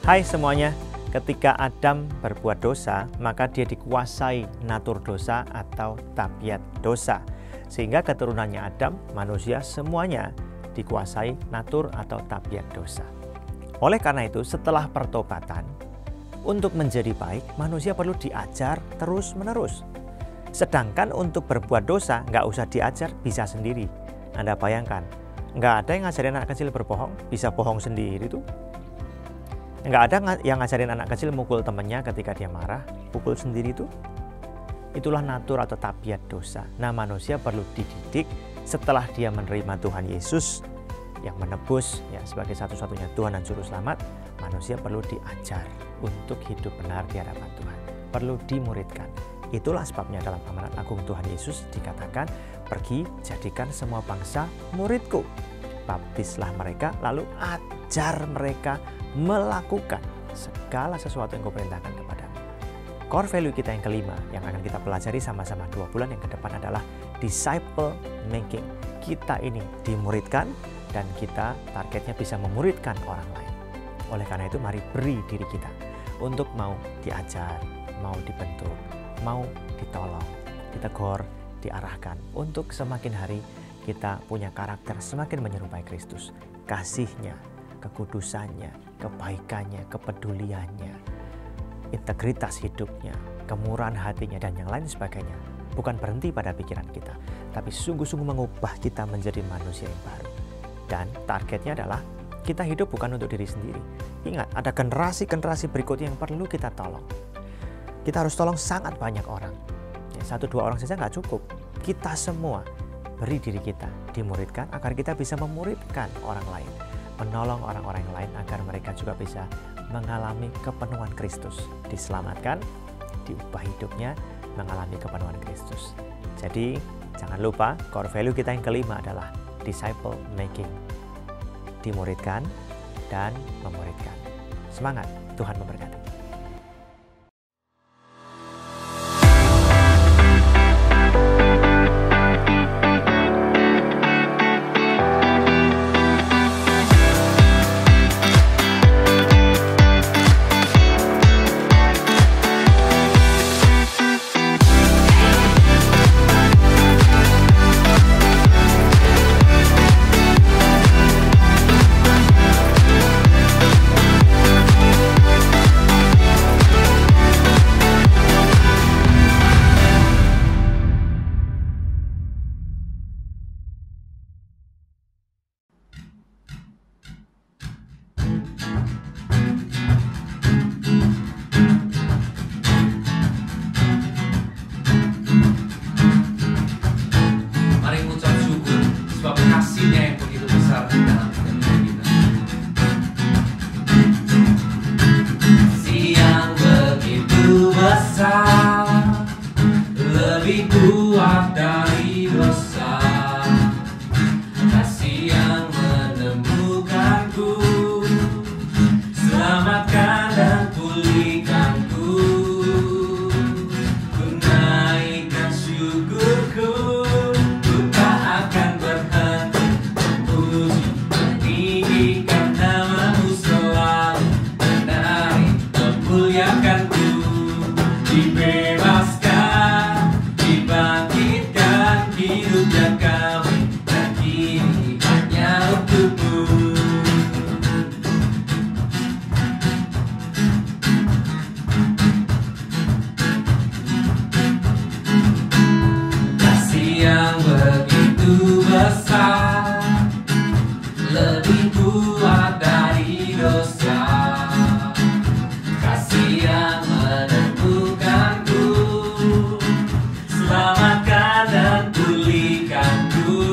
Hai semuanya, ketika Adam berbuat dosa, maka dia dikuasai natur dosa atau tabiat dosa. Sehingga keturunannya Adam, manusia semuanya dikuasai natur atau tabiat dosa. Oleh karena itu, setelah pertobatan, untuk menjadi baik, manusia perlu diajar terus-menerus. Sedangkan untuk berbuat dosa, nggak usah diajar, bisa sendiri. Anda bayangkan, nggak ada yang ngajarin anak kecil berbohong, bisa bohong sendiri tuh. Nggak ada yang ngajarin anak kecil mukul temannya ketika dia marah, pukul sendiri itu. Itulah natur atau tabiat dosa. Nah, manusia perlu dididik setelah dia menerima Tuhan Yesus yang menebus ya sebagai satu-satunya Tuhan dan Juru Selamat. Manusia perlu diajar untuk hidup benar di hadapan Tuhan. Perlu dimuridkan. Itulah sebabnya dalam amanat agung Tuhan Yesus dikatakan, pergi jadikan semua bangsa muridku. Baptislah mereka, lalu ajar mereka melakukan segala sesuatu yang kuperintahkan kepadamu. Core value kita yang kelima yang akan kita pelajari sama-sama 2 bulan yang ke depan adalah disciple making. Kita ini dimuridkan dan kita targetnya bisa memuridkan orang lain. Oleh karena itu mari beri diri kita untuk mau diajar, mau dibentuk, mau ditolong, ditegur, diarahkan untuk semakin hari kita punya karakter semakin menyerupai Kristus. Kasihnya, kekudusannya, kebaikannya, kepeduliannya, integritas hidupnya, kemurahan hatinya, dan yang lain sebagainya. Bukan berhenti pada pikiran kita, tapi sungguh-sungguh mengubah kita menjadi manusia yang baru. Dan targetnya adalah kita hidup bukan untuk diri sendiri. Ingat, ada generasi-generasi berikutnya yang perlu kita tolong. Kita harus tolong sangat banyak orang. 1-2 orang saja nggak cukup. Kita semua beri diri kita, dimuridkan agar kita bisa memuridkan orang lain. Menolong orang-orang lain agar mereka juga bisa mengalami kepenuhan Kristus. Diselamatkan, diubah hidupnya, mengalami kepenuhan Kristus. Jadi, jangan lupa core value kita yang kelima adalah disciple making. Dimuridkan dan memuridkan. Semangat, Tuhan memberkati. Lebih kuat dari dosa, kasih yang menemukanku, selamatkan dan pulihkanku. Ku naikkan syukurku, ku tak akan berhenti memuji, meninggikan namamu selalu, menari, memuliakanku. Dibebaskan, dibangkitkan, hidupnya kami, dan kini hanya untukmu. Kasih yang begitu besar, lebih kuat dari dosa, kasih yang menemukanku, selamatkan dan pulihkanku.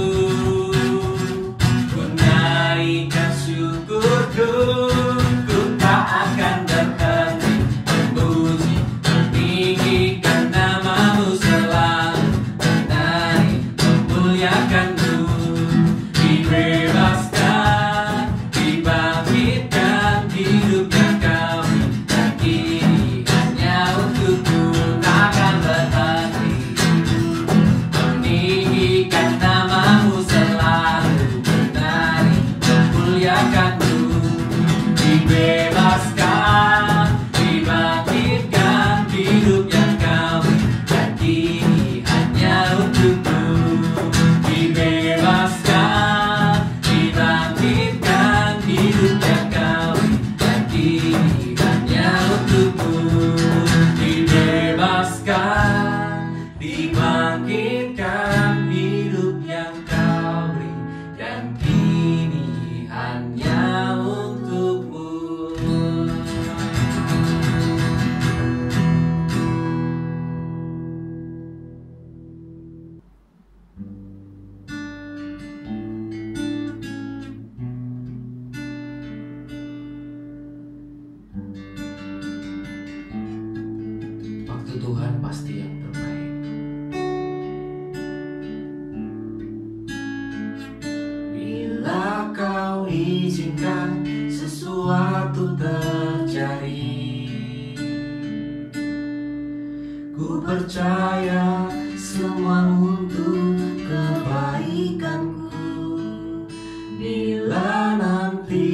Waktu Tuhan pasti yang terbaik. Bila kau izinkan sesuatu terjadi, ku percaya semua untuk kebaikanku. Bila nanti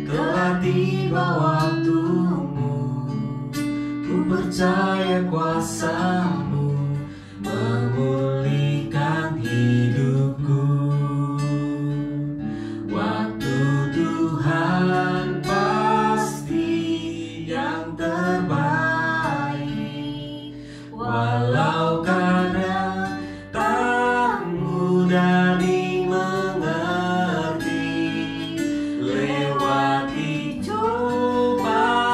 telah tiba waktumu, ku percaya kuasa-Mu memulihkan hidupku. Waktu Tuhan pasti yang terbaik, walau kadang tak mudah dimengerti. Lewati cobaan,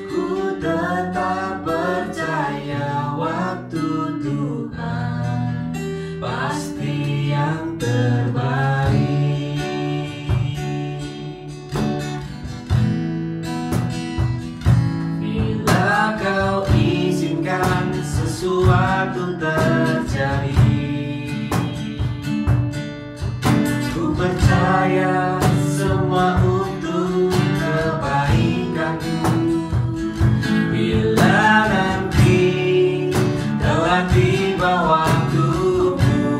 ku tetap percaya waktu Tuhan pasti yang terbaik. Bila kau izinkan sesuatu terjadi, ku percaya semua untuk kebaikanmu. Bila nanti telah tiba waktumu,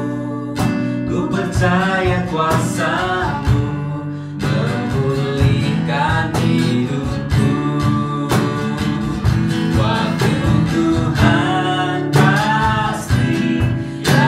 ku percaya kuasa-Mu memulihkan hidupku. Waktu Tuhan pasti yang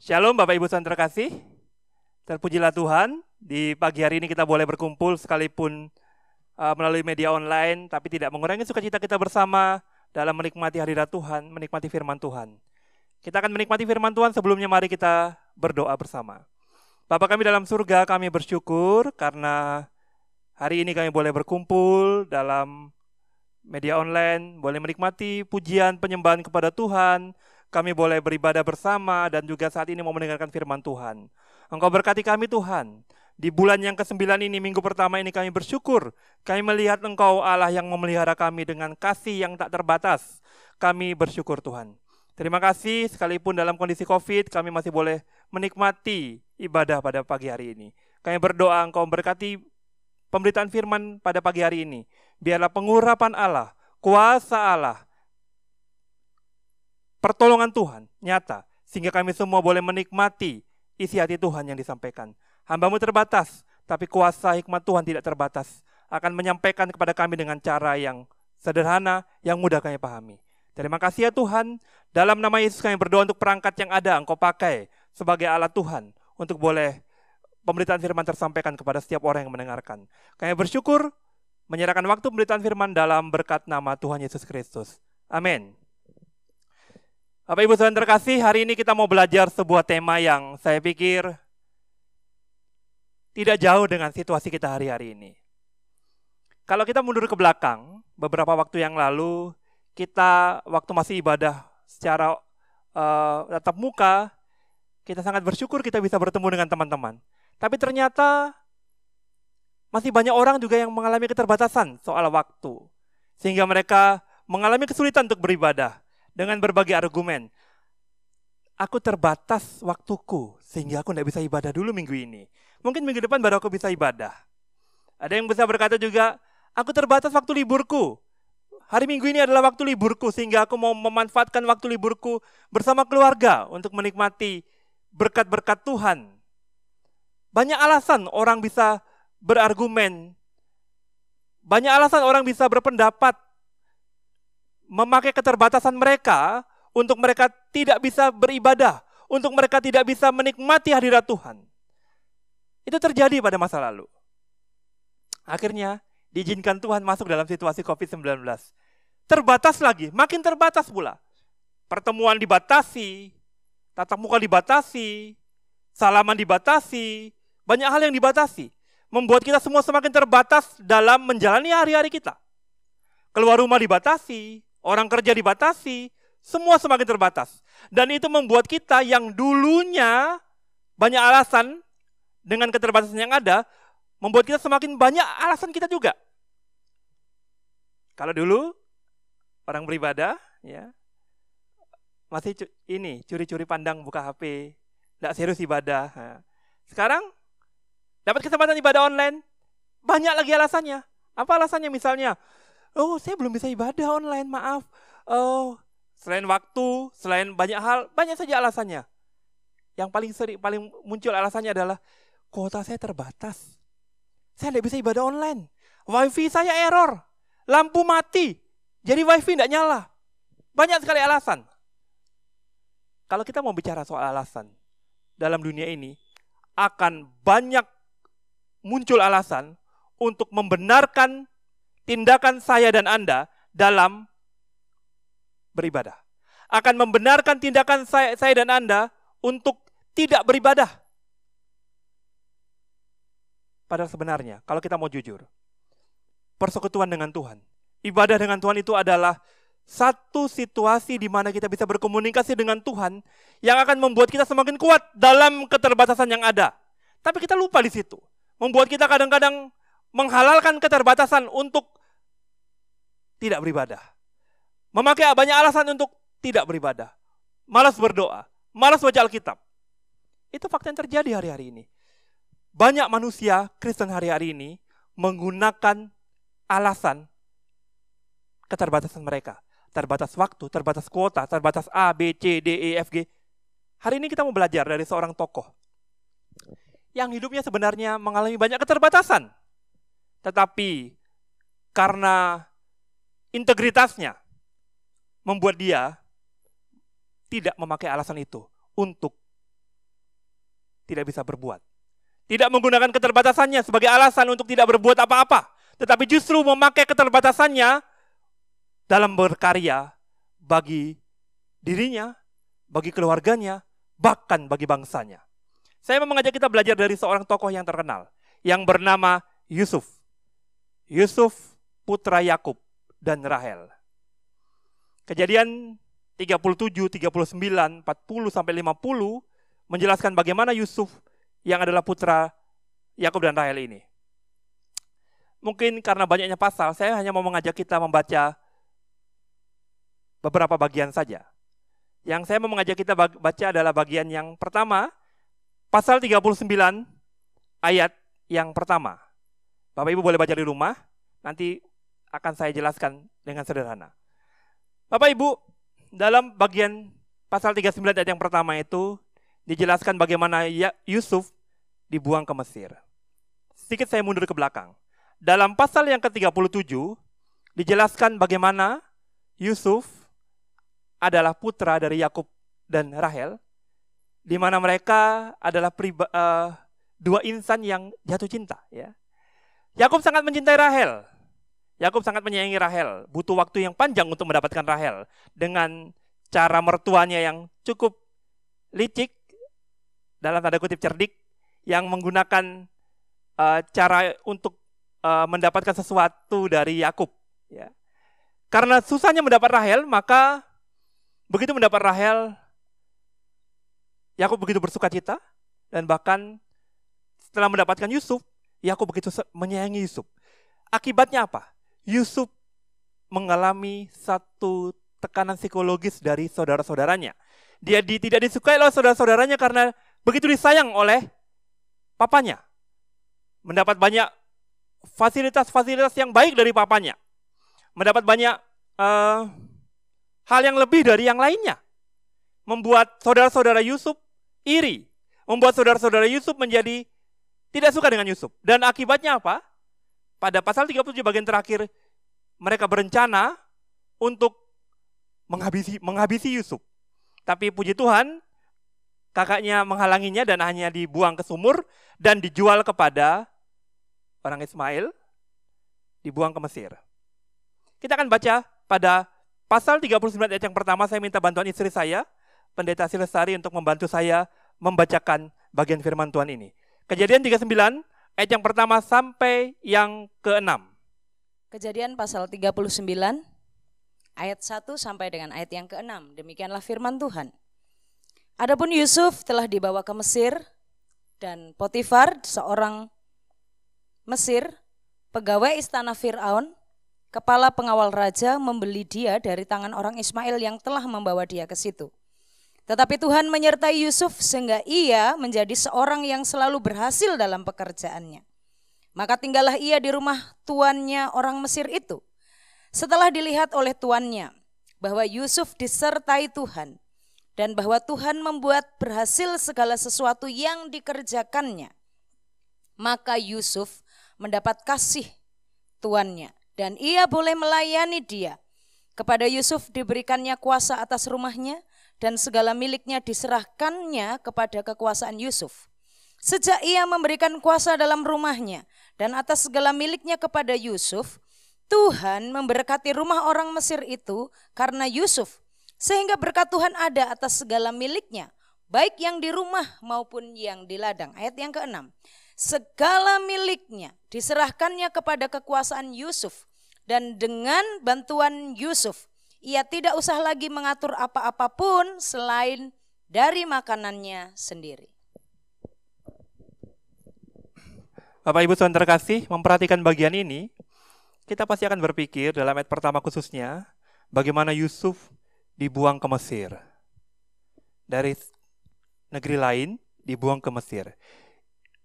Shalom Bapak Ibu Saudara terkasih. Terpujilah Tuhan, di pagi hari ini kita boleh berkumpul sekalipun melalui media online, tapi tidak mengurangi sukacita kita bersama dalam menikmati hadirat Tuhan, menikmati firman Tuhan. Kita akan menikmati firman Tuhan, sebelumnya mari kita berdoa bersama. Bapa kami dalam surga, kami bersyukur karena hari ini kami boleh berkumpul dalam media online, boleh menikmati pujian penyembahan kepada Tuhan, kami boleh beribadah bersama dan juga saat ini mau mendengarkan firman Tuhan. Engkau berkati kami Tuhan. Di bulan yang ke-9 ini, minggu pertama ini kami bersyukur. Kami melihat Engkau Allah yang memelihara kami dengan kasih yang tak terbatas. Kami bersyukur Tuhan. Terima kasih sekalipun dalam kondisi COVID kami masih boleh menikmati ibadah pada pagi hari ini. Kami berdoa Engkau berkati pemberitaan firman pada pagi hari ini. Biarlah pengurapan Allah, kuasa Allah, pertolongan Tuhan nyata, sehingga kami semua boleh menikmati isi hati Tuhan yang disampaikan. Hamba-Mu terbatas, tapi kuasa hikmat Tuhan tidak terbatas, akan menyampaikan kepada kami dengan cara yang sederhana, yang mudah kami pahami. Terima kasih ya Tuhan, dalam nama Yesus kami berdoa untuk perangkat yang ada, Engkau pakai sebagai alat Tuhan, untuk boleh pemberitaan firman tersampaikan kepada setiap orang yang mendengarkan. Kami bersyukur, menyerahkan waktu pemberitaan firman dalam berkat nama Tuhan Yesus Kristus. Amin. Bapak Ibu Saudara terkasih, hari ini kita mau belajar sebuah tema yang saya pikir tidak jauh dengan situasi kita hari-hari ini. Kalau kita mundur ke belakang, beberapa waktu yang lalu, kita waktu masih ibadah secara tatap muka, kita sangat bersyukur kita bisa bertemu dengan teman-teman. Tapi ternyata masih banyak orang juga yang mengalami keterbatasan soal waktu. Sehingga mereka mengalami kesulitan untuk beribadah. Dengan berbagai argumen. Aku terbatas waktuku, sehingga aku tidak bisa ibadah dulu minggu ini. Mungkin minggu depan baru aku bisa ibadah. Ada yang bisa berkata juga, aku terbatas waktu liburku. Hari Minggu ini adalah waktu liburku, sehingga aku mau memanfaatkan waktu liburku bersama keluarga untuk menikmati berkat-berkat Tuhan. Banyak alasan orang bisa berargumen. Banyak alasan orang bisa berpendapat, memakai keterbatasan mereka untuk mereka tidak bisa beribadah, untuk mereka tidak bisa menikmati hadirat Tuhan. Itu terjadi pada masa lalu. Akhirnya diizinkan Tuhan masuk dalam situasi COVID-19. Terbatas lagi, makin terbatas pula. Pertemuan dibatasi, tatap muka dibatasi, salaman dibatasi, banyak hal yang dibatasi. Membuat kita semua semakin terbatas dalam menjalani hari-hari kita. Keluar rumah dibatasi, orang kerja dibatasi, semua semakin terbatas. Dan itu membuat kita yang dulunya banyak alasan dengan keterbatasan yang ada, membuat kita semakin banyak alasan kita juga. Kalau dulu orang beribadah, ya masih curi-curi pandang buka HP, tidak serius ibadah. Nah, sekarang dapat kesempatan ibadah online, banyak lagi alasannya. Apa alasannya misalnya? Oh, saya belum bisa ibadah online, maaf. Oh, selain waktu, selain banyak hal, banyak saja alasannya. Yang paling muncul alasannya adalah kuota saya terbatas. Saya tidak bisa ibadah online. Wifi saya error. Lampu mati. Jadi wifi tidak nyala. Banyak sekali alasan. Kalau kita mau bicara soal alasan, dalam dunia ini akan banyak muncul alasan untuk membenarkan tindakan saya dan Anda dalam beribadah. Akan membenarkan tindakan saya dan Anda untuk tidak beribadah. Padahal sebenarnya, kalau kita mau jujur, persekutuan dengan Tuhan, ibadah dengan Tuhan itu adalah satu situasi di mana kita bisa berkomunikasi dengan Tuhan yang akan membuat kita semakin kuat dalam keterbatasan yang ada. Tapi kita lupa di situ. Membuat kita kadang-kadang menghalalkan keterbatasan untuk tidak beribadah. Memakai banyak alasan untuk tidak beribadah. Malas berdoa, malas baca Alkitab. Itu fakta yang terjadi hari-hari ini. Banyak manusia Kristen hari-hari ini menggunakan alasan keterbatasan mereka. Terbatas waktu, terbatas kuota, terbatas A, B, C, D, E, F, G. Hari ini kita mau belajar dari seorang tokoh yang hidupnya sebenarnya mengalami banyak keterbatasan. Tetapi karena integritasnya membuat dia tidak memakai alasan itu untuk tidak bisa berbuat. Tidak menggunakan keterbatasannya sebagai alasan untuk tidak berbuat apa-apa, tetapi justru memakai keterbatasannya dalam berkarya bagi dirinya, bagi keluarganya, bahkan bagi bangsanya. Saya mau mengajak kita belajar dari seorang tokoh yang terkenal, yang bernama Yusuf. Yusuf putra Yakub dan Rahel. Kejadian 37, 39, 40 sampai 50 menjelaskan bagaimana Yusuf yang adalah putra Yakub dan Rahel ini. Mungkin karena banyaknya pasal, saya hanya mau mengajak kita membaca beberapa bagian saja. Yang saya mau mengajak kita baca adalah bagian yang pertama, pasal 39 ayat yang pertama. Bapak Ibu boleh baca di rumah, nanti akan saya jelaskan dengan sederhana. Bapak Ibu, dalam bagian pasal 39 ayat yang pertama itu dijelaskan bagaimana Yusuf dibuang ke Mesir. Sedikit saya mundur ke belakang. Dalam pasal yang ke-37 dijelaskan bagaimana Yusuf adalah putra dari Yakub dan Rahel, di mana mereka adalah dua insan yang jatuh cinta. Ya. Yakub sangat mencintai Rahel. Yakub sangat menyayangi Rahel. Butuh waktu yang panjang untuk mendapatkan Rahel dengan cara mertuanya yang cukup licik, dalam tanda kutip cerdik, yang menggunakan cara untuk mendapatkan sesuatu dari Yakub. Ya. Karena susahnya mendapat Rahel, maka begitu mendapat Rahel, Yakub begitu bersuka cita, dan bahkan setelah mendapatkan Yusuf, Yakub begitu menyayangi Yusuf. Akibatnya apa? Yusuf mengalami satu tekanan psikologis dari saudara-saudaranya. Dia tidak disukai oleh saudara-saudaranya karena begitu disayang oleh papanya. Mendapat banyak fasilitas-fasilitas yang baik dari papanya. Mendapat banyak hal yang lebih dari yang lainnya. Membuat saudara-saudara Yusuf iri. Membuat saudara-saudara Yusuf menjadi tidak suka dengan Yusuf. Dan akibatnya apa? Pada pasal 37 bagian terakhir, mereka berencana untuk menghabisi Yusuf. Tapi puji Tuhan, kakaknya menghalanginya dan hanya dibuang ke sumur dan dijual kepada orang Ismail, dibuang ke Mesir. Kita akan baca pada pasal 39 ayat yang pertama. Saya minta bantuan istri saya, Pendeta Silestari, untuk membantu saya membacakan bagian firman Tuhan ini. Kejadian 39 ayat yang pertama sampai yang ke-6. Kejadian pasal 39 ayat 1 sampai dengan ayat yang ke-6. Demikianlah firman Tuhan. Adapun Yusuf telah dibawa ke Mesir, dan Potifar, seorang Mesir, pegawai istana Fir'aun, kepala pengawal raja, membeli dia dari tangan orang Ismail yang telah membawa dia ke situ. Tetapi Tuhan menyertai Yusuf sehingga ia menjadi seorang yang selalu berhasil dalam pekerjaannya. Maka tinggallah ia di rumah tuannya orang Mesir itu. Setelah dilihat oleh tuannya bahwa Yusuf disertai Tuhan dan bahwa Tuhan membuat berhasil segala sesuatu yang dikerjakannya, maka Yusuf mendapat kasih tuannya dan ia boleh melayani dia. Kepada Yusuf diberikannya kuasa atas rumahnya dan segala miliknya diserahkannya kepada kekuasaan Yusuf. Sejak ia memberikan kuasa dalam rumahnya dan atas segala miliknya kepada Yusuf, Tuhan memberkati rumah orang Mesir itu karena Yusuf, sehingga berkat Tuhan ada atas segala miliknya, baik yang di rumah maupun yang di ladang. Ayat yang ke-6. Segala miliknya diserahkannya kepada kekuasaan Yusuf, dan dengan bantuan Yusuf, ia tidak usah lagi mengatur apa-apapun selain dari makanannya sendiri. Bapak Ibu Saudara terkasih, memperhatikan bagian ini, kita pasti akan berpikir dalam ayat pertama khususnya, bagaimana Yusuf dibuang ke Mesir. Dari negeri lain dibuang ke Mesir.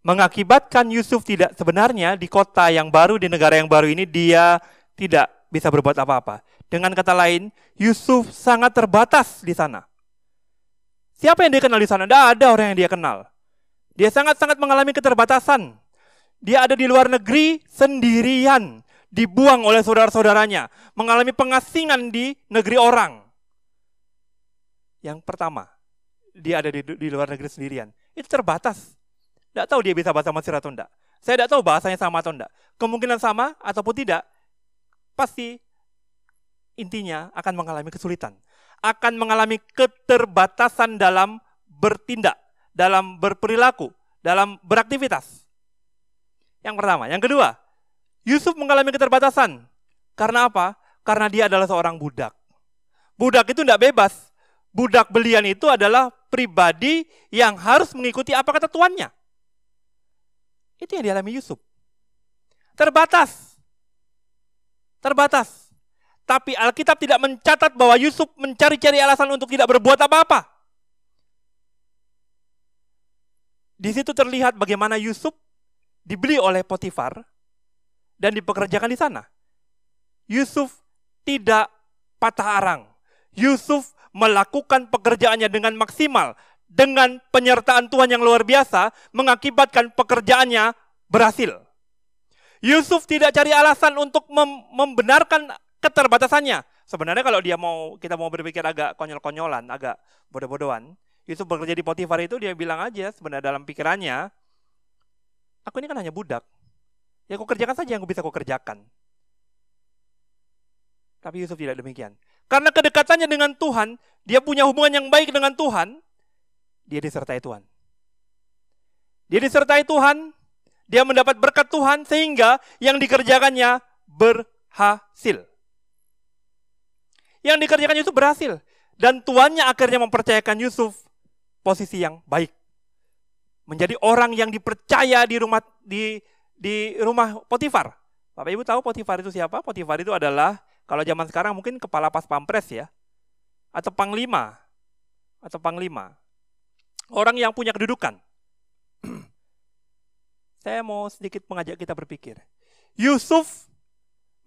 Mengakibatkan Yusuf tidak sebenarnya di kota yang baru, di negara yang baru ini, dia tidak bisa berbuat apa-apa. Dengan kata lain, Yusuf sangat terbatas di sana. Siapa yang dia kenal di sana? Tidak ada orang yang dia kenal. Dia sangat-sangat mengalami keterbatasan. Dia ada di luar negeri sendirian, dibuang oleh saudara-saudaranya, mengalami pengasingan di negeri orang. Yang pertama, dia ada di luar negeri sendirian. itu terbatas. Tidak tahu dia bisa bahasa Mesir atau tidak. Saya tidak tahu bahasanya sama atau tidak. Kemungkinan sama ataupun tidak, pasti intinya akan mengalami kesulitan. Akan mengalami keterbatasan dalam bertindak, dalam berperilaku, dalam beraktivitas. Yang pertama. Yang kedua, Yusuf mengalami keterbatasan. Karena apa? Karena dia adalah seorang budak. Budak itu tidak bebas. Budak belian itu adalah pribadi yang harus mengikuti apa kata tuannya. Itu yang dialami Yusuf. Terbatas. Terbatas. Tapi Alkitab tidak mencatat bahwa Yusuf mencari-cari alasan untuk tidak berbuat apa-apa. Di situ terlihat bagaimana Yusuf dibeli oleh Potifar dan dipekerjakan di sana. Yusuf tidak patah arang. Yusuf melakukan pekerjaannya dengan maksimal, dengan penyertaan Tuhan yang luar biasa, mengakibatkan pekerjaannya berhasil. Yusuf tidak cari alasan untuk membenarkan keterbatasannya. Sebenarnya kalau kita mau berpikir agak konyol-konyolan, agak bodoh-bodohan, Yusuf bekerja di Potifar itu dia bilang aja sebenarnya dalam pikirannya, aku ini kan hanya budak. Ya aku kerjakan saja yang bisa aku kerjakan. Tapi Yusuf tidak demikian. Karena kedekatannya dengan Tuhan, dia punya hubungan yang baik dengan Tuhan, dia disertai Tuhan. Dia disertai Tuhan, dia mendapat berkat Tuhan sehingga yang dikerjakannya berhasil. Yang dikerjakan Yusuf berhasil. Dan tuannya akhirnya mempercayakan Yusuf posisi yang baik. Menjadi orang yang dipercaya di rumah Potifar. Bapak Ibu tahu Potifar itu siapa? Potifar itu adalah, kalau zaman sekarang mungkin kepala pas pampres ya. Atau panglima. Orang yang punya kedudukan. Saya mau sedikit mengajak kita berpikir. Yusuf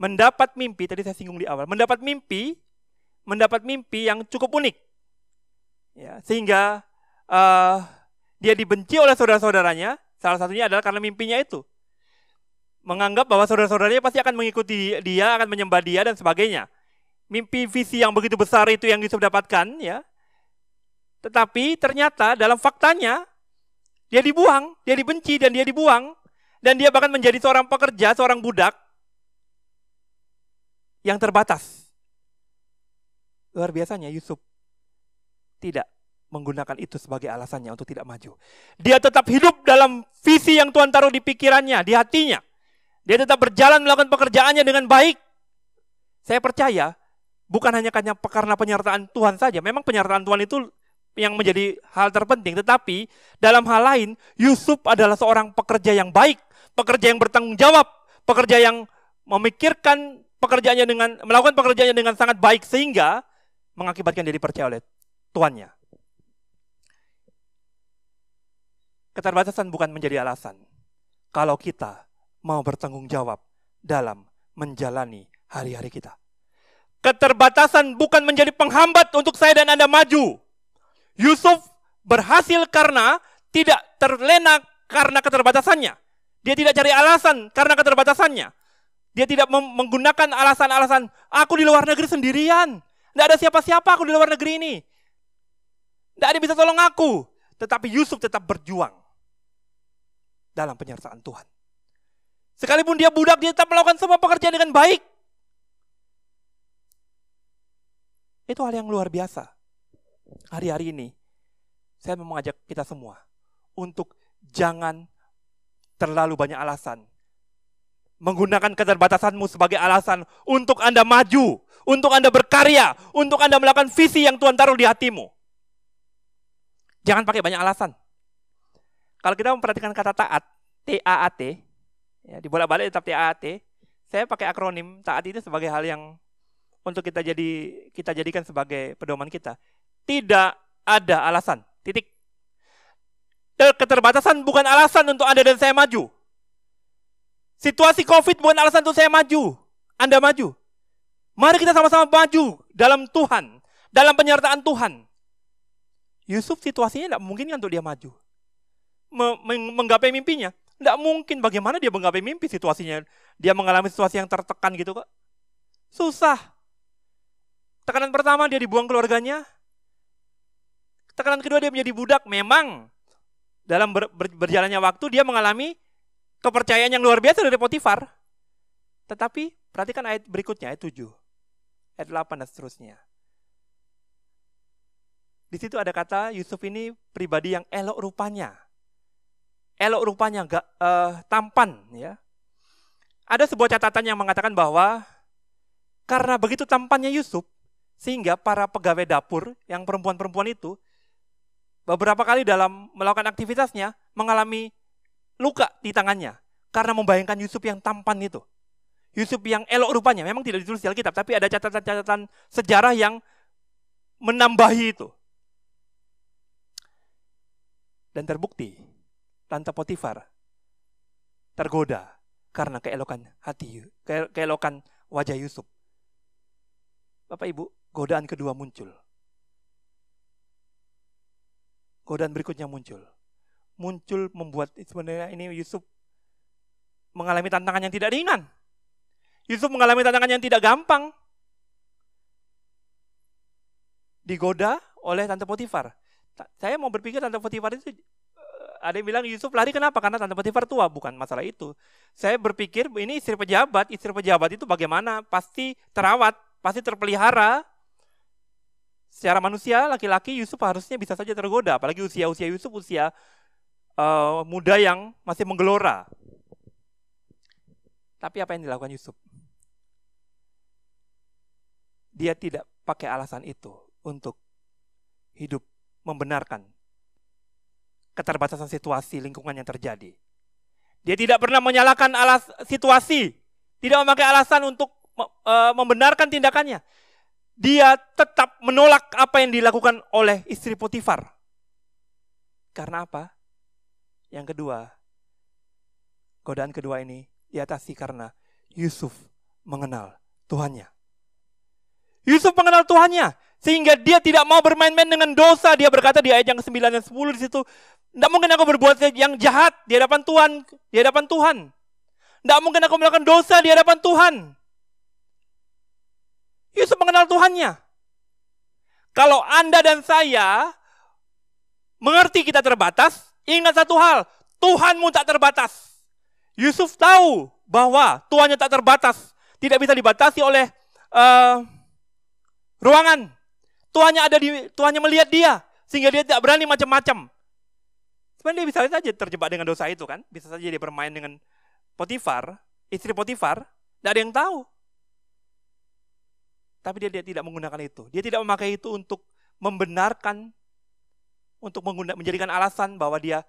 mendapat mimpi, tadi saya singgung di awal, mendapat mimpi yang cukup unik. Ya, sehingga dia dibenci oleh saudara-saudaranya, salah satunya adalah karena mimpinya itu. Menganggap bahwa saudara-saudaranya pasti akan mengikuti dia, akan menyembah dia, dan sebagainya. Mimpi visi yang begitu besar itu yang Yusuf dapatkan, ya. Tetapi ternyata dalam faktanya, dia dibuang, dia dibenci, dan dia dibuang. Dan dia bahkan menjadi seorang pekerja, seorang budak yang terbatas. Luar biasanya Yusuf tidak menggunakan itu sebagai alasannya untuk tidak maju. Dia tetap hidup dalam visi yang Tuhan taruh di pikirannya, di hatinya. Dia tetap berjalan melakukan pekerjaannya dengan baik. Saya percaya, bukan hanya karena penyertaan Tuhan saja. Memang penyertaan Tuhan itu yang menjadi hal terpenting. Tetapi dalam hal lain, Yusuf adalah seorang pekerja yang baik. Pekerja yang bertanggung jawab. Pekerja yang memikirkan pekerjaannya melakukan pekerjaannya dengan sangat baik. Sehingga mengakibatkan dia dipercaya oleh tuannya. Keterbatasan bukan menjadi alasan. Kalau kita mau bertanggung jawab dalam menjalani hari-hari kita. Keterbatasan bukan menjadi penghambat untuk saya dan Anda maju. Yusuf berhasil karena tidak terlena karena keterbatasannya. Dia tidak cari alasan karena keterbatasannya. Dia tidak menggunakan alasan-alasan, aku di luar negeri sendirian. Tidak ada siapa-siapa aku di luar negeri ini. Tidak ada yang bisa tolong aku. Tetapi Yusuf tetap berjuang dalam penyertaan Tuhan. Sekalipun dia budak, dia tetap melakukan semua pekerjaan dengan baik. Itu hal yang luar biasa. Hari-hari ini, saya mau mengajak kita semua untuk jangan terlalu banyak alasan. Menggunakan keterbatasanmu sebagai alasan untuk Anda maju, untuk Anda berkarya, untuk Anda melakukan visi yang Tuhan taruh di hatimu. Jangan pakai banyak alasan. Kalau kita memperhatikan kata taat, T-A-A-T, ya, dibolak-balik tetap T-A-A-T, saya pakai akronim taat itu sebagai hal yang untuk kita jadikan sebagai pedoman kita. Tidak ada alasan, titik. Keterbatasan bukan alasan untuk Anda dan saya maju. Situasi COVID bukan alasan untuk saya maju, Anda maju. Mari kita sama-sama maju dalam Tuhan, dalam penyertaan Tuhan. Yusuf situasinya tidak mungkin untuk dia maju. Menggapai mimpinya, tidak mungkin. Bagaimana dia menggapai mimpi situasinya? Dia mengalami situasi yang tertekan gitu kok. Susah. Tekanan pertama dia dibuang keluarganya. Tekanan kedua dia menjadi budak. Memang dalam berjalannya waktu dia mengalami kepercayaan yang luar biasa dari Potifar. Tetapi perhatikan ayat berikutnya, ayat 7, ayat 8 dan seterusnya. Di situ ada kata Yusuf ini pribadi yang elok rupanya. Elok rupanya, tampan. Ya. Ada sebuah catatan yang mengatakan bahwa karena begitu tampannya Yusuf, sehingga para pegawai dapur yang perempuan-perempuan itu beberapa kali dalam melakukan aktivitasnya mengalami luka di tangannya. Karena membayangkan Yusuf yang tampan itu. Yusuf yang elok rupanya. Memang tidak ditulis di Alkitab, tapi ada catatan-catatan sejarah yang menambahi itu. Dan terbukti, Tante Potifar tergoda karena keelokan hati, keelokan wajah Yusuf. Bapak Ibu, godaan kedua muncul. Godaan berikutnya muncul. Muncul membuat sebenarnya ini Yusuf mengalami tantangan yang tidak ringan. Yusuf mengalami tantangan yang tidak gampang. Digoda oleh Tante Potifar. Saya mau berpikir Tante Potifar itu, ada yang bilang Yusuf lari kenapa? Karena Tante Potifar tua, bukan masalah itu. Saya berpikir ini istri pejabat itu bagaimana? Pasti terawat, pasti terpelihara. Secara manusia, laki-laki Yusuf harusnya bisa saja tergoda, apalagi usia Yusuf usia muda yang masih menggelora. Tapi apa yang dilakukan Yusuf? Dia tidak pakai alasan itu untuk hidup membenarkan keterbatasan situasi lingkungan yang terjadi. Dia tidak pernah menyalahkan situasi, tidak memakai alasan untuk membenarkan tindakannya. Dia tetap menolak apa yang dilakukan oleh istri Potifar. Karena apa? Yang kedua, godaan kedua ini diatasi karena Yusuf mengenal Tuhannya. Yusuf mengenal Tuhannya, sehingga dia tidak mau bermain-main dengan dosa. Dia berkata di ayat yang 9 dan 10 di situ, tidak mungkin aku berbuat yang jahat di hadapan Tuhan. Tidak mungkin aku melakukan dosa di hadapan Tuhan. Yusuf mengenal Tuhannya. Kalau Anda dan saya mengerti kita terbatas, ingat satu hal, Tuhanmu tak terbatas. Yusuf tahu bahwa Tuhannya tak terbatas, tidak bisa dibatasi oleh ruangan. Tuhannya melihat dia, sehingga dia tidak berani macam-macam. Sebenarnya dia bisa saja terjebak dengan dosa itu kan, bisa saja dia bermain dengan Potifar, istri Potifar, tidak ada yang tahu. Tapi dia tidak menggunakan itu. Dia tidak memakai itu untuk membenarkan, untuk menjadikan alasan bahwa dia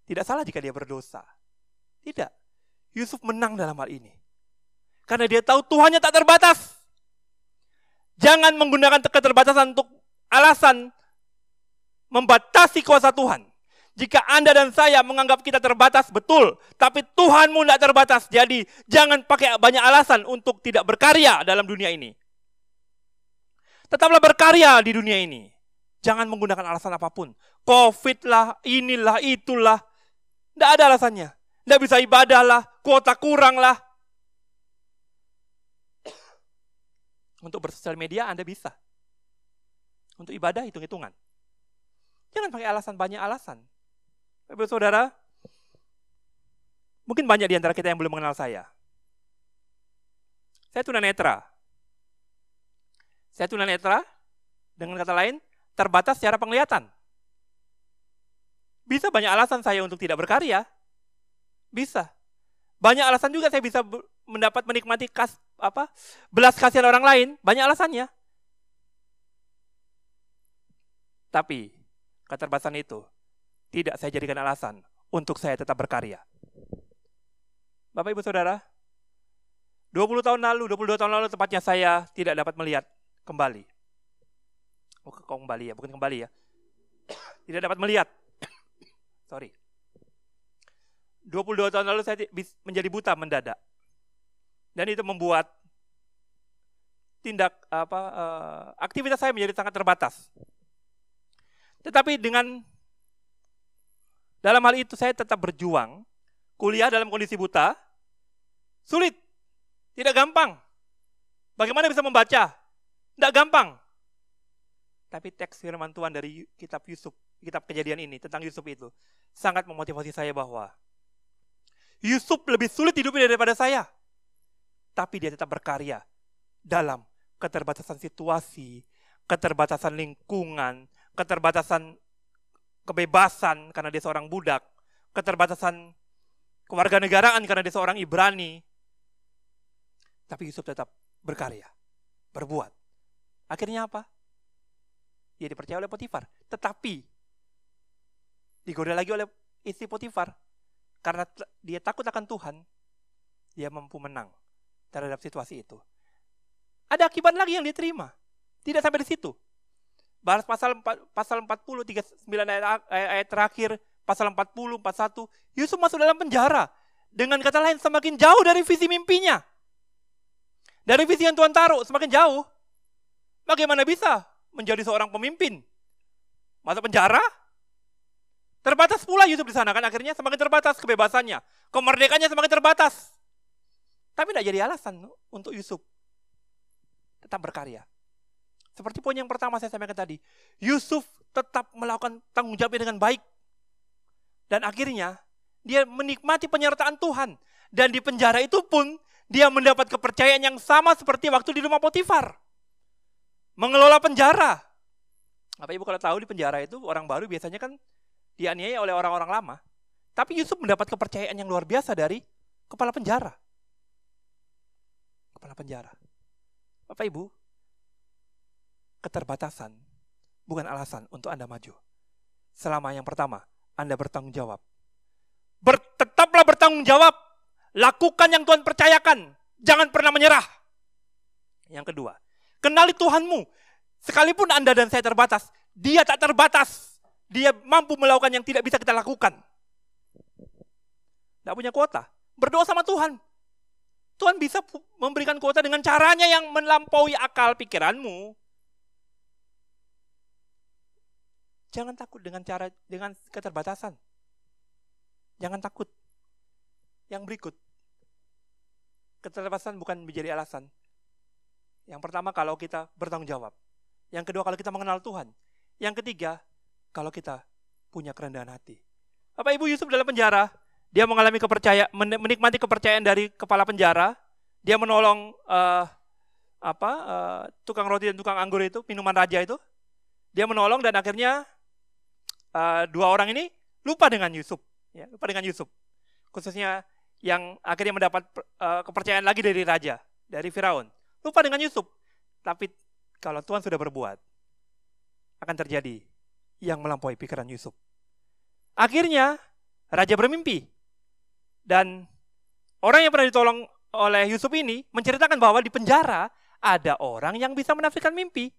tidak salah jika dia berdosa. Tidak. Yusuf menang dalam hal ini. Karena dia tahu Tuhannya tak terbatas. Jangan menggunakan keterbatasan untuk alasan membatasi kuasa Tuhan. Jika Anda dan saya menganggap kita terbatas, betul. Tapi Tuhanmu tidak terbatas. Jadi jangan pakai banyak alasan untuk tidak berkarya dalam dunia ini. Tetaplah berkarya di dunia ini. Jangan menggunakan alasan apapun. Covid lah, inilah, itulah. Tidak ada alasannya. Tidak bisa ibadah lah, kuota kurang lah. Untuk bersosial media Anda bisa. Untuk ibadah hitung-hitungan. Jangan pakai alasan, banyak alasan. Bapak saudara, mungkin banyak di antara kita yang belum mengenal saya. Saya tunanetra. Saya tunanetra, dengan kata lain, terbatas secara penglihatan. Bisa banyak alasan saya untuk tidak berkarya. Bisa. Banyak alasan juga saya bisa mendapat menikmati belas kasihan orang lain. Banyak alasannya. Tapi keterbatasan itu tidak saya jadikan alasan untuk saya tetap berkarya. Bapak Ibu Saudara, 22 tahun lalu tepatnya saya tidak dapat melihat kembali. Bukan kembali ya. Tidak dapat melihat. Sorry. 22 tahun lalu saya menjadi buta mendadak. Dan itu membuat aktivitas saya menjadi sangat terbatas. Tetapi dalam hal itu saya tetap berjuang. Kuliah dalam kondisi buta, sulit, tidak gampang. Bagaimana bisa membaca? Tidak gampang. Tapi teks firman Tuhan dari kitab Yusuf kitab Kejadian ini tentang Yusuf itu sangat memotivasi saya bahwa Yusuf lebih sulit hidupnya daripada saya. Tapi dia tetap berkarya dalam keterbatasan situasi, keterbatasan lingkungan, keterbatasan kebebasan karena dia seorang budak, keterbatasan kewarganegaraan karena dia seorang Ibrani. Tapi Yusuf tetap berkarya, berbuat. Akhirnya apa? Dia dipercaya oleh Potifar. Tetapi digoda lagi oleh istri Potifar. Karena dia takut akan Tuhan, dia mampu menang terhadap situasi itu. Ada akibat lagi yang diterima. Tidak sampai di situ. Bahas pasal 40, 39 ayat terakhir, pasal 40, 41, Yusuf masuk dalam penjara. Dengan kata lain, semakin jauh dari visi mimpinya. Dari visi yang Tuhan taruh, semakin jauh. Bagaimana bisa menjadi seorang pemimpin? Masuk penjara? Terbatas pula Yusuf di sana kan, akhirnya semakin terbatas kebebasannya. Kemerdekaannya semakin terbatas. Tapi tidak jadi alasan untuk Yusuf tetap berkarya. Seperti poin yang pertama saya sampaikan tadi. Yusuf tetap melakukan tanggung jawabnya dengan baik. Dan akhirnya dia menikmati penyertaan Tuhan. Dan di penjara itu pun dia mendapat kepercayaan yang sama seperti waktu di rumah Potifar. Mengelola penjara. Bapak Ibu kalau tahu di penjara itu orang baru biasanya kan dianiaya oleh orang-orang lama. Tapi Yusuf mendapat kepercayaan yang luar biasa dari kepala penjara. Kepala penjara. Bapak Ibu, keterbatasan bukan alasan untuk Anda maju. Selama yang pertama, Anda bertanggung jawab. Tetaplah bertanggung jawab. Lakukan yang Tuhan percayakan. Jangan pernah menyerah. Yang kedua, kenali Tuhanmu. Sekalipun Anda dan saya terbatas, Dia tak terbatas. Dia mampu melakukan yang tidak bisa kita lakukan. Tidak punya kuota. Berdoa sama Tuhan. Tuhan bisa memberikan kuota dengan caranya yang melampaui akal pikiranmu. Jangan takut dengan keterbatasan. Jangan takut. Yang berikut. Keterbatasan bukan menjadi alasan. Yang pertama kalau kita bertanggung jawab. Yang kedua kalau kita mengenal Tuhan. Yang ketiga kalau kita punya kerendahan hati. Bapak Ibu, Yusuf dalam penjara, dia mengalami menikmati kepercayaan dari kepala penjara. Dia menolong tukang roti dan tukang anggur itu, minuman raja itu. Dia menolong dan akhirnya dua orang ini lupa dengan Yusuf. Ya, lupa dengan Yusuf. Khususnya yang akhirnya mendapat kepercayaan lagi dari raja, dari Firaun. Lupa dengan Yusuf. Tapi kalau Tuhan sudah berbuat, akan terjadi yang melampaui pikiran Yusuf. Akhirnya, raja bermimpi. Dan orang yang pernah ditolong oleh Yusuf ini menceritakan bahwa di penjara ada orang yang bisa menafsirkan mimpi.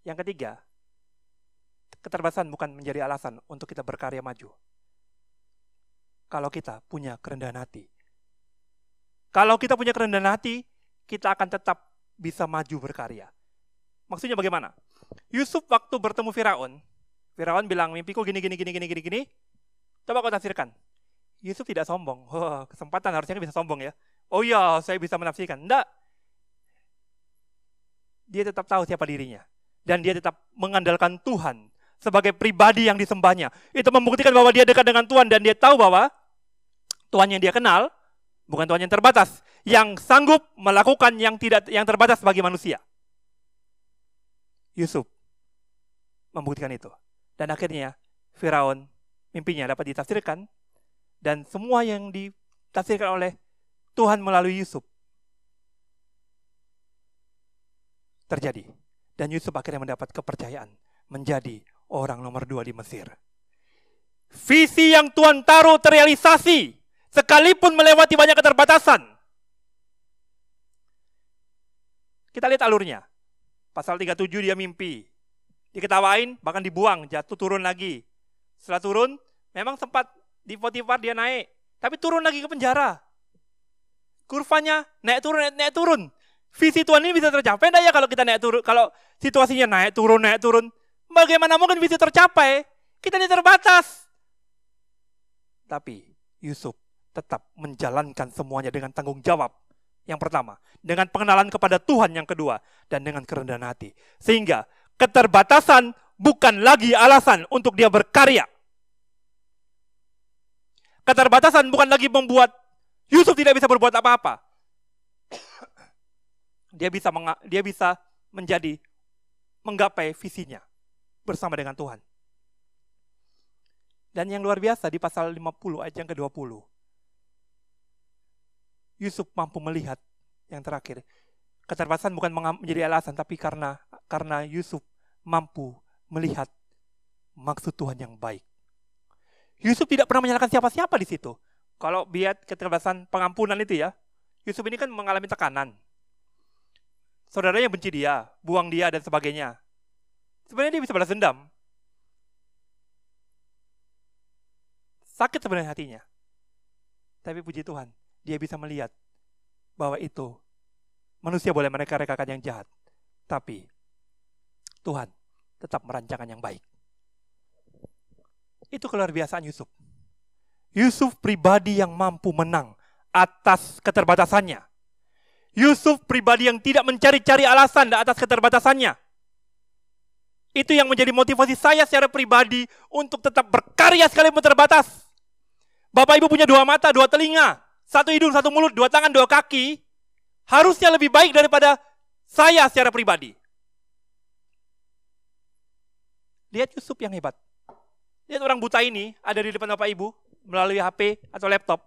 Yang ketiga, keterbatasan bukan menjadi alasan untuk kita berkarya maju. Kalau kita punya kerendahan hati. Kalau kita punya kerendahan hati, kita akan tetap bisa maju berkarya. Maksudnya bagaimana? Yusuf waktu bertemu Firaun bilang mimpiku gini. Coba kau tafsirkan. Yusuf tidak sombong. Kesempatan harusnya bisa sombong ya. Oh iya, saya bisa menafsirkan. Enggak. Dia tetap tahu siapa dirinya. Dan dia tetap mengandalkan Tuhan sebagai pribadi yang disembahnya. Itu membuktikan bahwa dia dekat dengan Tuhan dan dia tahu bahwa Tuhan yang dia kenal bukan Tuhan yang terbatas, yang sanggup melakukan yang terbatas bagi manusia. Yusuf membuktikan itu. Dan akhirnya Firaun mimpinya dapat ditafsirkan dan semua yang ditafsirkan oleh Tuhan melalui Yusuf terjadi. Dan Yusuf akhirnya mendapat kepercayaan menjadi orang nomor 2 di Mesir. Visi yang Tuhan taruh terrealisasi sekalipun melewati banyak keterbatasan. Kita lihat alurnya. Pasal 37 dia mimpi. Diketawain, bahkan dibuang, jatuh turun lagi. Setelah turun, memang sempat di Potifar dia naik. Tapi turun lagi ke penjara. Kurvanya naik turun. Visi Tuhan ini bisa tercapai enggak ya kalau kita naik turun? Kalau situasinya naik turun. Bagaimana mungkin visi tercapai? Kita ini terbatas. Tapi Yusuf tetap menjalankan semuanya dengan tanggung jawab. Yang pertama, dengan pengenalan kepada Tuhan yang kedua, dan dengan kerendahan hati. Sehingga keterbatasan bukan lagi alasan untuk dia berkarya. Keterbatasan bukan lagi membuat Yusuf tidak bisa berbuat apa-apa. Dia bisa menggapai visinya bersama dengan Tuhan. Dan yang luar biasa di pasal 50 ayat yang ke-20. Yusuf mampu melihat yang terakhir. Keterbatasan bukan menjadi alasan, tapi karena Yusuf mampu melihat maksud Tuhan yang baik. Yusuf tidak pernah menyalahkan siapa-siapa di situ. Kalau lihat keterbatasan pengampunan itu ya, Yusuf ini kan mengalami tekanan. Saudaranya benci dia, buang dia dan sebagainya. Sebenarnya dia bisa balas dendam. Sakit sebenarnya hatinya. Tapi puji Tuhan, dia bisa melihat bahwa itu manusia boleh mereka-rekakan yang jahat. Tapi Tuhan tetap merancangkan yang baik. Itu keluar biasaan Yusuf. Yusuf pribadi yang mampu menang atas keterbatasannya. Yusuf pribadi yang tidak mencari-cari alasan atas keterbatasannya. Itu yang menjadi motivasi saya secara pribadi untuk tetap berkarya sekalipun terbatas. Bapak Ibu punya 2 mata, 2 telinga, 1 hidung, 1 mulut, 2 tangan, 2 kaki. Harusnya lebih baik daripada saya secara pribadi. Lihat Yusuf yang hebat. Lihat orang buta ini ada di depan Bapak Ibu melalui HP atau laptop.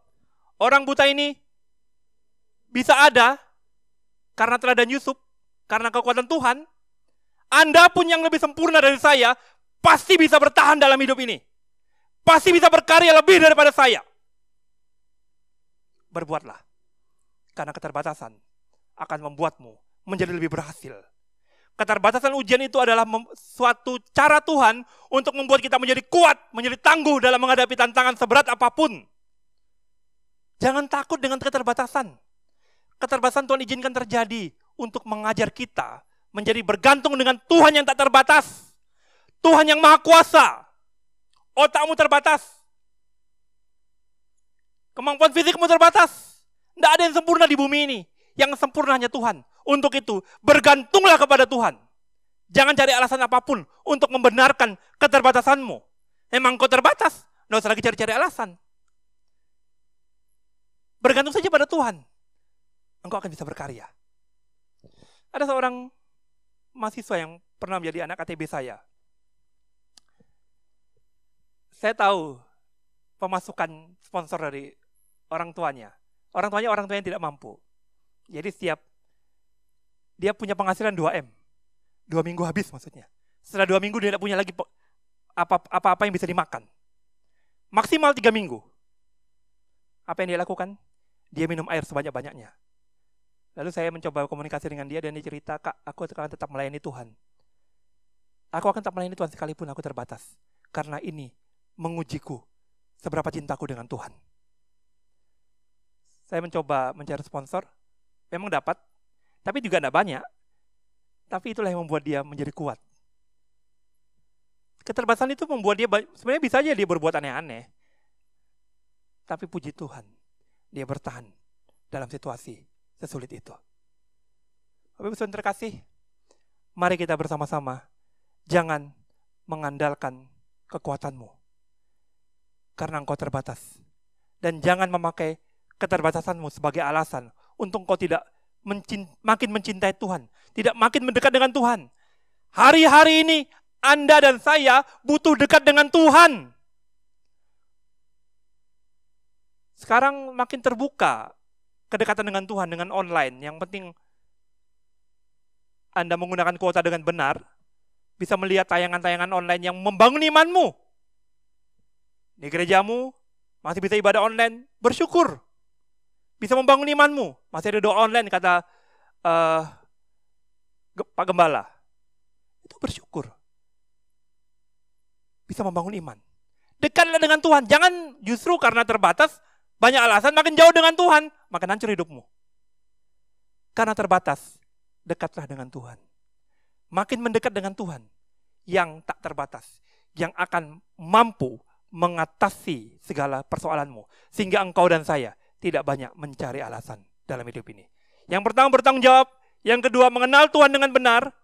Orang buta ini bisa ada karena teladan Yusuf, karena kekuatan Tuhan. Anda pun yang lebih sempurna dari saya pasti bisa bertahan dalam hidup ini. Pasti bisa berkarya lebih daripada saya. Berbuatlah. Karena keterbatasan akan membuatmu menjadi lebih berhasil. Keterbatasan ujian itu adalah suatu cara Tuhan untuk membuat kita menjadi kuat, menjadi tangguh dalam menghadapi tantangan seberat apapun. Jangan takut dengan keterbatasan. Keterbatasan Tuhan izinkan terjadi untuk mengajar kita menjadi bergantung dengan Tuhan yang tak terbatas. Tuhan yang maha kuasa. Otakmu terbatas. Kemampuan fisikmu terbatas. Tidak ada yang sempurna di bumi ini. Yang sempurna hanya Tuhan. Untuk itu, bergantunglah kepada Tuhan. Jangan cari alasan apapun untuk membenarkan keterbatasanmu. Memang kau terbatas, tidak usah lagi cari-cari alasan. Bergantung saja pada Tuhan. Engkau akan bisa berkarya. Ada seorang mahasiswa yang pernah menjadi anak KTB saya. Saya tahu pemasukan sponsor dari orang tuanya. Orang tuanya yang tidak mampu. Jadi setiap dia punya penghasilan 2M. 2 minggu habis maksudnya. Setelah 2 minggu dia tidak punya lagi apa-apa yang bisa dimakan. Maksimal 3 minggu. Apa yang dia lakukan? Dia minum air sebanyak-banyaknya. Lalu saya mencoba komunikasi dengan dia dan dia cerita, "Kak, aku akan tetap melayani Tuhan. Aku akan tetap melayani Tuhan sekalipun aku terbatas. Karena ini mengujiku seberapa cintaku dengan Tuhan." Saya mencoba mencari sponsor. Memang dapat. Tapi juga tidak banyak. Tapi itulah yang membuat dia menjadi kuat. Keterbatasan itu membuat dia, sebenarnya bisa aja dia berbuat aneh-aneh. Tapi puji Tuhan, dia bertahan dalam situasi sesulit itu. Bapak Ibu Saudara terkasih, mari kita bersama-sama jangan mengandalkan kekuatanmu. Karena engkau terbatas. Dan jangan memakai keterbatasanmu sebagai alasan untuk engkau tidak makin mencintai Tuhan, tidak makin mendekat dengan Tuhan. Hari-hari ini Anda dan saya butuh dekat dengan Tuhan. Sekarang makin terbuka kedekatan dengan Tuhan dengan online. Yang penting Anda menggunakan kuota dengan benar, bisa melihat tayangan-tayangan online yang membangun imanmu. Di gerejamu masih bisa ibadah online, bersyukur. Bisa membangun imanmu. Masih ada doa online, kata Pak Gembala. Itu bersyukur. Bisa membangun iman. Dekatlah dengan Tuhan. Jangan justru karena terbatas, banyak alasan, makin jauh dengan Tuhan, makin hancur hidupmu. Karena terbatas, dekatlah dengan Tuhan. Makin mendekat dengan Tuhan, yang tak terbatas, yang akan mampu mengatasi segala persoalanmu. Sehingga engkau dan saya tidak banyak mencari alasan dalam hidup ini. Yang pertama bertanggung jawab, yang kedua mengenal Tuhan dengan benar,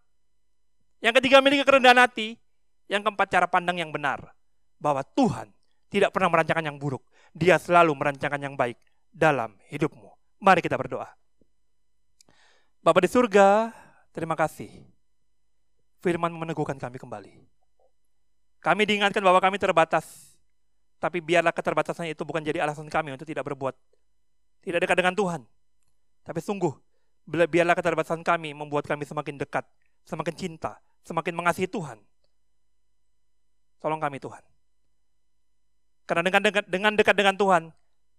Yang ketiga, memiliki kerendahan hati. Yang keempat, cara pandang yang benar. Bahwa Tuhan tidak pernah merancangkan yang buruk. Dia selalu merancangkan yang baik dalam hidupmu. Mari kita berdoa. Bapa di surga, terima kasih. Firman meneguhkan kami kembali. Kami diingatkan bahwa kami terbatas. Tapi biarlah keterbatasan itu bukan jadi alasan kami untuk tidak berbuat. Tidak dekat dengan Tuhan. Tapi sungguh, biarlah keterbatasan kami membuat kami semakin dekat, semakin cinta, semakin mengasihi Tuhan. Tolong kami Tuhan. Karena dengan dekat dengan Tuhan,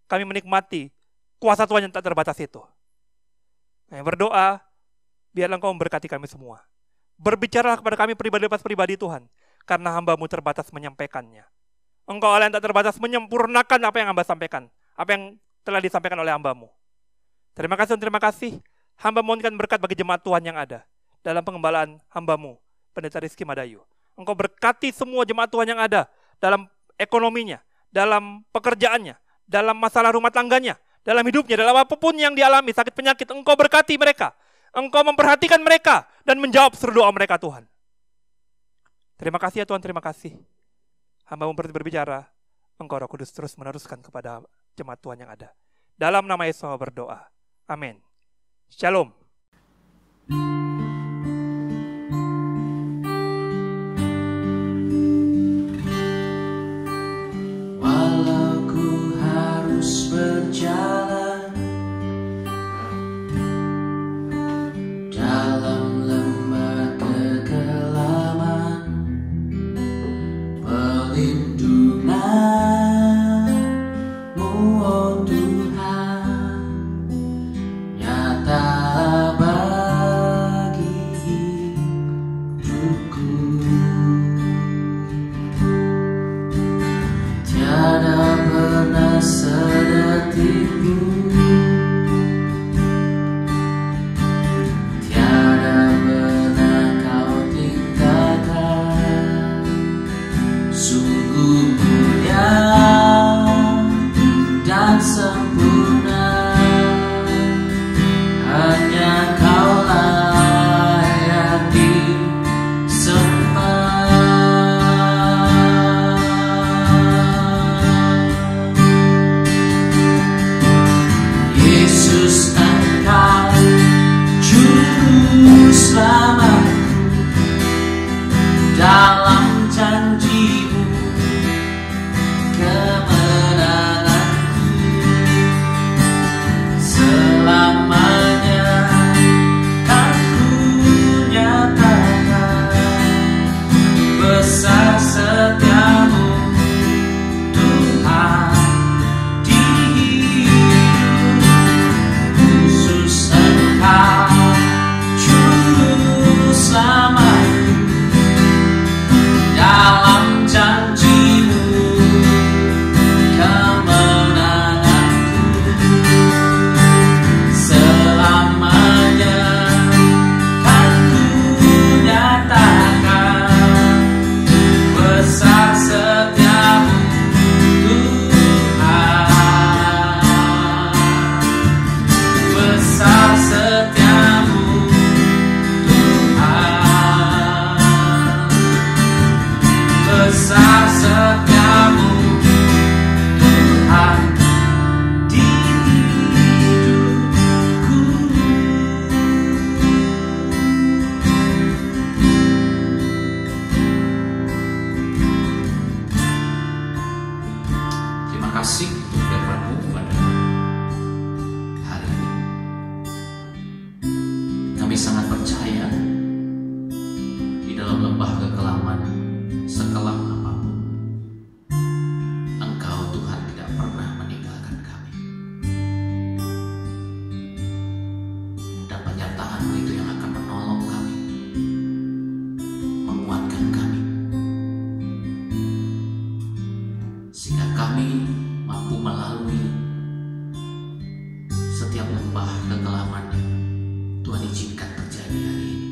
kami menikmati kuasa Tuhan yang tak terbatas itu. Kami berdoa, biarlah Engkau memberkati kami semua. Berbicaralah kepada kami pribadi Tuhan, karena hamba-Mu terbatas menyampaikannya. Engkau Allah yang tak terbatas menyempurnakan apa yang hamba sampaikan, apa yang telah disampaikan oleh hamba-Mu. Terima kasih. Hamba mohonkan berkat bagi jemaat Tuhan yang ada dalam pengembalaan hamba-Mu, Pendeta Rizky Madayu. Engkau berkati semua jemaat Tuhan yang ada dalam ekonominya, dalam pekerjaannya, dalam masalah rumah tangganya, dalam hidupnya, dalam apapun yang dialami, sakit penyakit. Engkau berkati mereka. Engkau memperhatikan mereka dan menjawab seluruh doa mereka Tuhan. Terima kasih ya Tuhan, terima kasih. Hamba-Mu berbicara, Engkau Roh Kudus terus meneruskan kepada jemaat Tuhan yang ada. Dalam nama Yesus berdoa. Amin. Shalom. Walau ku harus berjalan dalam lembah kegelapan, pelindungan-Mu, oh Tuhan, nyata bagi hidupku. Tiada pernah sedetik pun, tiada pernah Kau tinggalkan. Sungguh mulia dan sempurna, hanya Kau layak disembah. Yesus, Engkau juru selamatku, dalam janji-Mu kemenanganku. Selamanya kan ku nyatakan besar setia-Mu, Tuhan, di hidup. Khusus Engkau juru selamatku, dalam janji-Mu kemenanganku. Selamanya kan ku nyatakan besar setia-Mu, Tuhan. Besar setia-Mu, Tuhan. Besar setia-Mu, Tuhan, di hidupku. Terima kasih untuk firman-Mu pada hari ini. Kami sangat percaya di dalam lembah kekelaman sekelam apapun, Engkau Tuhan tidak pernah meninggalkan kami. Dan penyertaan-Mu itu yang akan menolong kami, menguatkan kami, sehingga kami mampu melalui setiap lembah kekelaman yang Tuhan izinkan terjadi hari ini.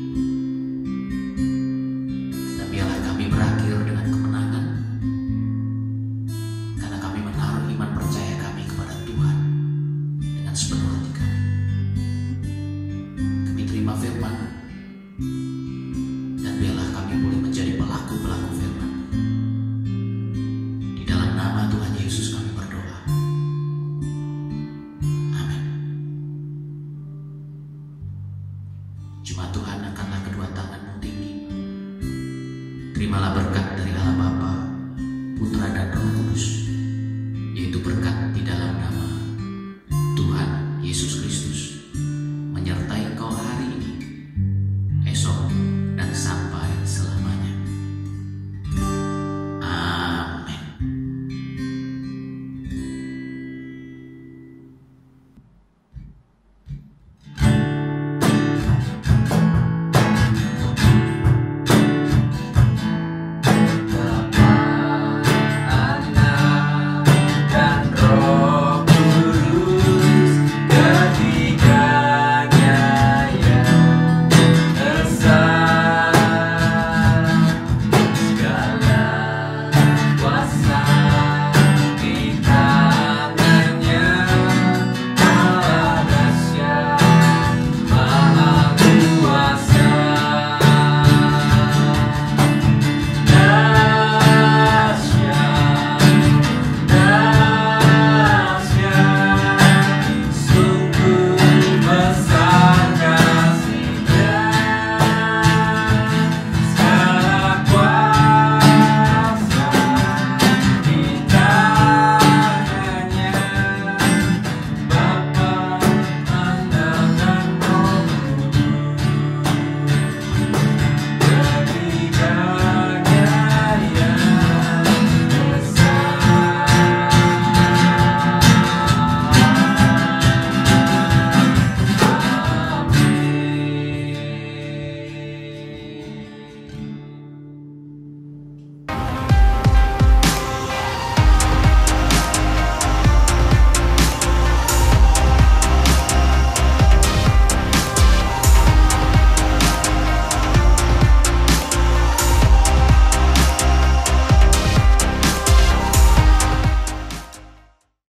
Dan biarlah kami berakhir dengan kemenangan, karena kami menaruh iman percaya kami kepada Tuhan dengan sepenuh hati kami. Kami terima firman, dan biarlah pelaku-pelaku firman. Di dalam nama Tuhan Yesus kami berdoa. Amin. Jemaat Tuhan, angkatlah kedua tanganmu tinggi. Terimalah berkat dari Allah Bapa, Putra dan Roh Kudus, yaitu berkat di dalam nama